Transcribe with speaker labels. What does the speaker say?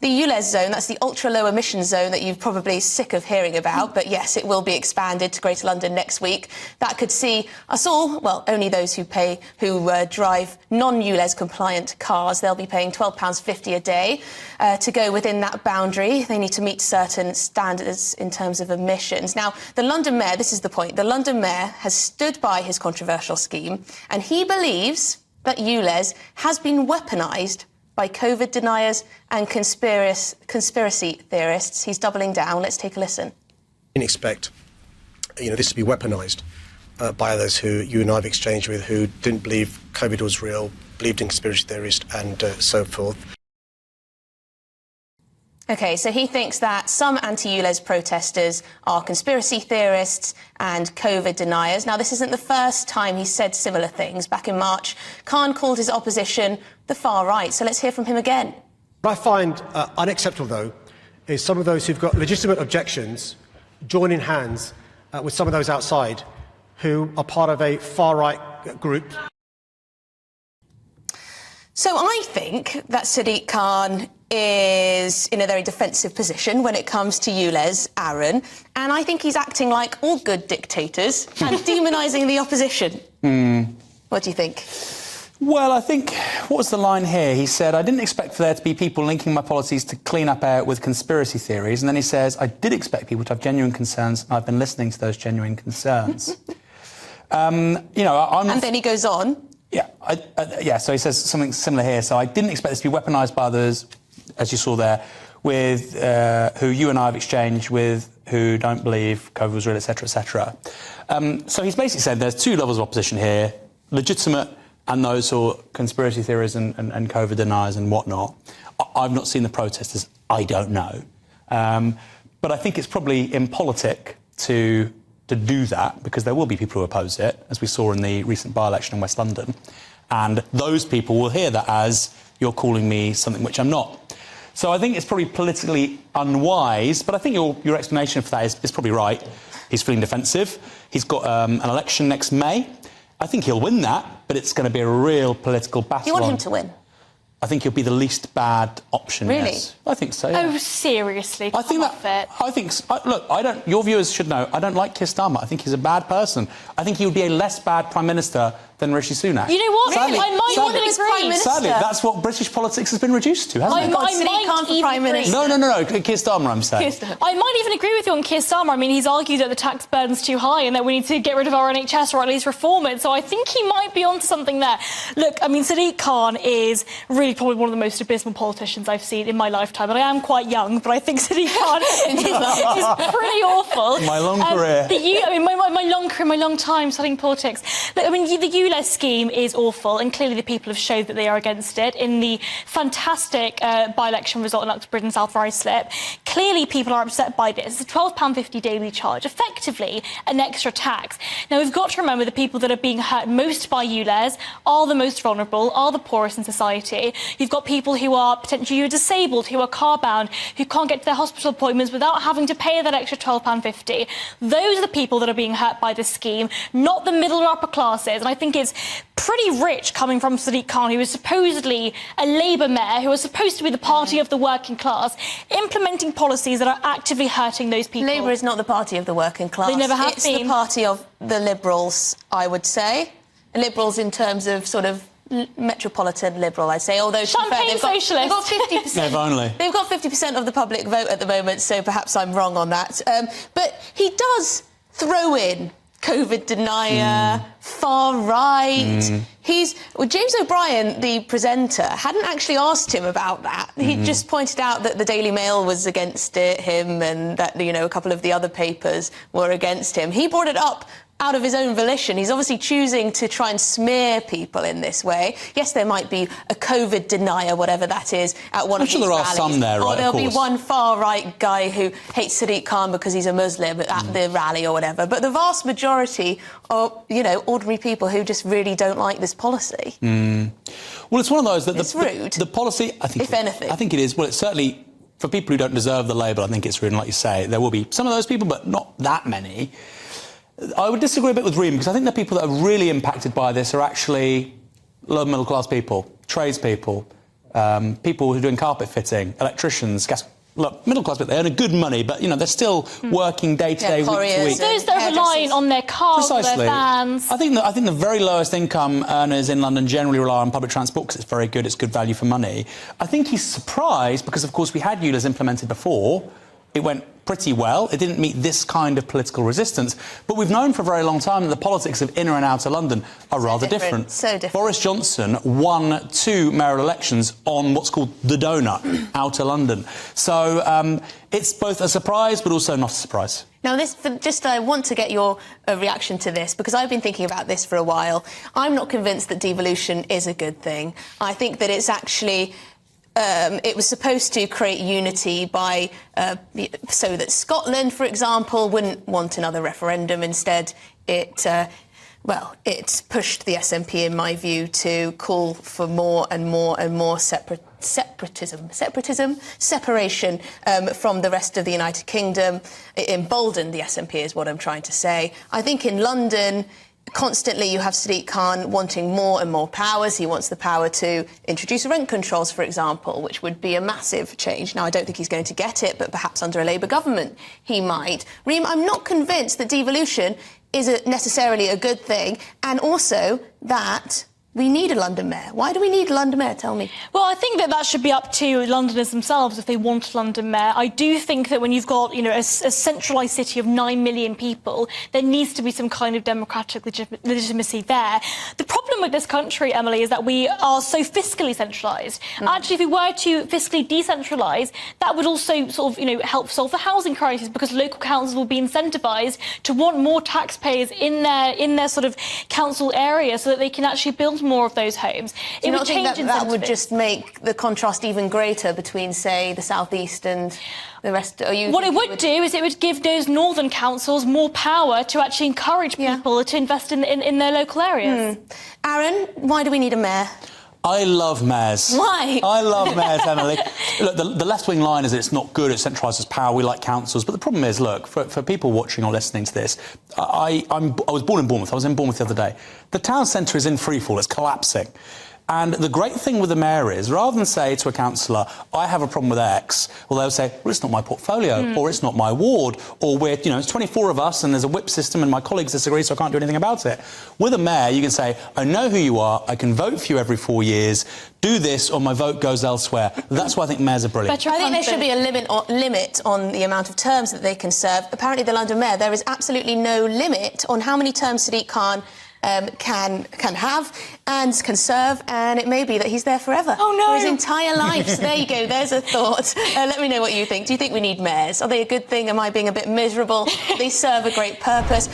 Speaker 1: The ULEZ zone, that's the ultra-low emission zone that you're probably sick of hearing about, but yes, it will be expanded to Greater London next week. That could see us all, well, only those who drive non-ULEZ compliant cars, they'll be paying £12.50 a day to go within that boundary. They need to meet certain standards in terms of emissions. Now, the London Mayor, this is the point, the London Mayor has stood by his controversial scheme, and he believes that ULEZ has been weaponised by COVID deniers and conspiracy theorists. He's doubling down. Let's take a listen.
Speaker 2: I didn't expect, this to be weaponised by others who you and I have exchanged with, who didn't believe COVID was real, believed in conspiracy theorists and so forth.
Speaker 1: OK, so he thinks that some anti-ULEZ protesters are conspiracy theorists and COVID deniers. Now, this isn't the first time he's said similar things. Back in March, Khan called his opposition the far right. So let's hear from him again.
Speaker 2: What I find unacceptable, though, is some of those who've got legitimate objections joining hands with some of those outside who are part of a far-right group.
Speaker 1: So I think that Sadiq Khan is in a very defensive position when it comes to ULEZ, Aaron, and I think he's acting like all good dictators and demonising the opposition. What do you think?
Speaker 3: Well, I think, what was the line here? He said, I didn't expect for there to be people linking my policies to clean up air with conspiracy theories. And then he says, I did expect people to have genuine concerns, and I've been listening to those genuine concerns. And
Speaker 1: then he goes on.
Speaker 3: Yeah, so he says something similar here. So I didn't expect this to be weaponised by others, as you saw there, with who you and I have exchanged with, who don't believe COVID was real, etc., etc. So he's basically said there's two levels of opposition here, legitimate and those who are conspiracy theories and COVID deniers and whatnot. I've not seen the protesters. I don't know. But I think it's probably impolitic to do that, because there will be people who oppose it, as we saw in the recent by-election in West London. And those people will hear that as, you're calling me something which I'm not. So I think it's probably politically unwise, but I think your explanation for that is probably right. He's feeling defensive. He's got an election next May. I think he'll win that, but it's going to be a real political battle.
Speaker 1: You want him to win?
Speaker 3: I think he'll be the least bad option.
Speaker 1: Really?
Speaker 3: Yes. I think so. Yeah.
Speaker 4: Oh, seriously?
Speaker 3: I think that. I think. Look, I don't. Your viewers should know. I don't like Keir Starmer. I think he's a bad person. I think he would be a less bad Prime Minister than Rishi Sunak.
Speaker 4: You know what?
Speaker 1: Sadly,
Speaker 4: I might want to agree.
Speaker 3: Sadly, that's what British politics has been reduced to, hasn't it?
Speaker 1: Sadiq Khan for Prime Minister.
Speaker 3: No. Keir Starmer, I'm saying.
Speaker 4: I might even agree with you on Keir Starmer. I mean, he's argued that the tax burden's too high and that we need to get rid of our NHS or at least reform it. So I think he might be onto something there. Look, I mean, Sadiq Khan is really probably one of the most abysmal politicians I've seen in my lifetime. And I am quite young, but I think Sadiq Khan is pretty awful.
Speaker 3: My long career.
Speaker 4: My long career, my long time studying politics. Look, I mean, the ULEZ scheme is awful, and clearly the people have showed that they are against it in the fantastic by-election result in Uxbridge and South Ruislip. Clearly people are upset by this. It's a £12.50 daily charge, effectively an extra tax. Now, we've got to remember the people that are being hurt most by ULEZ are the most vulnerable, are the poorest in society. You've got people who are potentially disabled, who are car-bound, who can't get to their hospital appointments without having to pay that extra £12.50. Those are the people that are being hurt by this scheme, not the middle or upper classes. And I think it's pretty rich coming from Sadiq Khan, who is supposedly a Labour mayor, who is supposed to be the party of the working class, implementing policies that are actively hurting those people.
Speaker 1: Labour is not the party of the working class.
Speaker 4: They never have
Speaker 1: been. It's the party of the Liberals, I would say. Liberals in terms of sort of metropolitan Liberal, I'd say. Although
Speaker 4: Champagne socialist.
Speaker 1: They've got 50%.
Speaker 3: If only.
Speaker 1: They've got 50% of the public vote at the moment, so perhaps I'm wrong on that. But he does throw in COVID denier, far right. James O'Brien, the presenter, hadn't actually asked him about that. He just pointed out that the Daily Mail was against him, and that, a couple of the other papers were against him. He brought it up out of his own volition. He's obviously choosing to try and smear people in this way. Yes, there might be a COVID denier, whatever that is, at one of his rallies. I'm sure there are some there, right? Or there'll be one far-right guy who hates Sadiq Khan because he's a Muslim at the rally or whatever. But the vast majority are, ordinary people who just really don't like this policy.
Speaker 3: Well, it's one of those that
Speaker 1: it's rude.
Speaker 3: The policy, I think,
Speaker 1: if anything,
Speaker 3: I think it is. Well, it's certainly for people who don't deserve the label. I think it's rude, and like you say, there will be some of those people, but not that many. I would disagree a bit with Reem, because I think the people that are really impacted by this are actually low middle class people, tradespeople, people who are doing carpet fitting, electricians, gas. Look, middle class, but they earn a good money, but, you know, they're still working day to day, week to week.
Speaker 4: Those that are relying on their cars, or their vans.
Speaker 3: I think the very lowest income earners in London generally rely on public transport because it's very good, it's good value for money. I think he's surprised because, of course, we had ULEZ implemented before. It went pretty well. It didn't meet this kind of political resistance. But we've known for a very long time that the politics of inner and outer London are rather different.
Speaker 1: So different.
Speaker 3: Boris Johnson won 2 mayoral elections on what's called the donut, outer London. So it's both a surprise but also not a surprise.
Speaker 1: Now, I want to get your reaction to this, because I've been thinking about this for a while. I'm not convinced that devolution is a good thing. I think that it's actually... it was supposed to create unity by so that Scotland, for example, wouldn't want another referendum. Instead, it pushed the SNP, in my view, to call for more and more and more separation from the rest of the United Kingdom. It emboldened the SNP, is what I'm trying to say. I think in London, constantly you have Sadiq Khan wanting more and more powers. He wants the power to introduce rent controls, for example, which would be a massive change. Now, I don't think he's going to get it, but perhaps under a Labour government he might. Reem, I'm not convinced that devolution is necessarily a good thing, and also that we need a London mayor. Why do we need a London mayor? Tell me.
Speaker 4: Well, I think that should be up to Londoners themselves if they want a London mayor. I do think that when you've got, a centralised city of 9 million people, there needs to be some kind of democratic legitimacy there. The problem with this country, Emily, is that we are so fiscally centralised. Actually, if we were to fiscally decentralise, that would also help solve the housing crisis, because local councils will be incentivised to want more taxpayers in their sort of council area so that they can actually build more of those homes.
Speaker 1: Do you not think that would just make the contrast even greater between, say, the South East and the rest? What
Speaker 4: it would do is it would give those northern councils more power to actually encourage people to invest in their local areas.
Speaker 1: Aaron, why do we need a mayor?
Speaker 3: I love mayors.
Speaker 1: Why?
Speaker 3: I love mayors, Emily. Look, the left-wing line is that it's not good, it centralises power, we like councils. But the problem is, look, for people watching or listening to this, I was born in Bournemouth. I was in Bournemouth the other day. The town centre is in freefall, it's collapsing. And the great thing with the mayor is, rather than say to a councillor, I have a problem with X, well, they'll say, well, it's not my portfolio, or it's not my ward, or it's 24 of us and there's a whip system and my colleagues disagree, so I can't do anything about it. With a mayor, you can say, I know who you are, I can vote for you every 4 years, do this or my vote goes elsewhere. That's why I think mayors are brilliant.
Speaker 1: I think there should be a limit on the amount of terms that they can serve. Apparently, the London mayor, there is absolutely no limit on how many terms Sadiq Khan can have and can serve, and it may be that he's there forever.
Speaker 4: Oh, no.
Speaker 1: For his entire life. So there you go, there's a thought. Let me know what you think. Do you think we need mayors? Are they a good thing? Am I being a bit miserable? They serve a great purpose.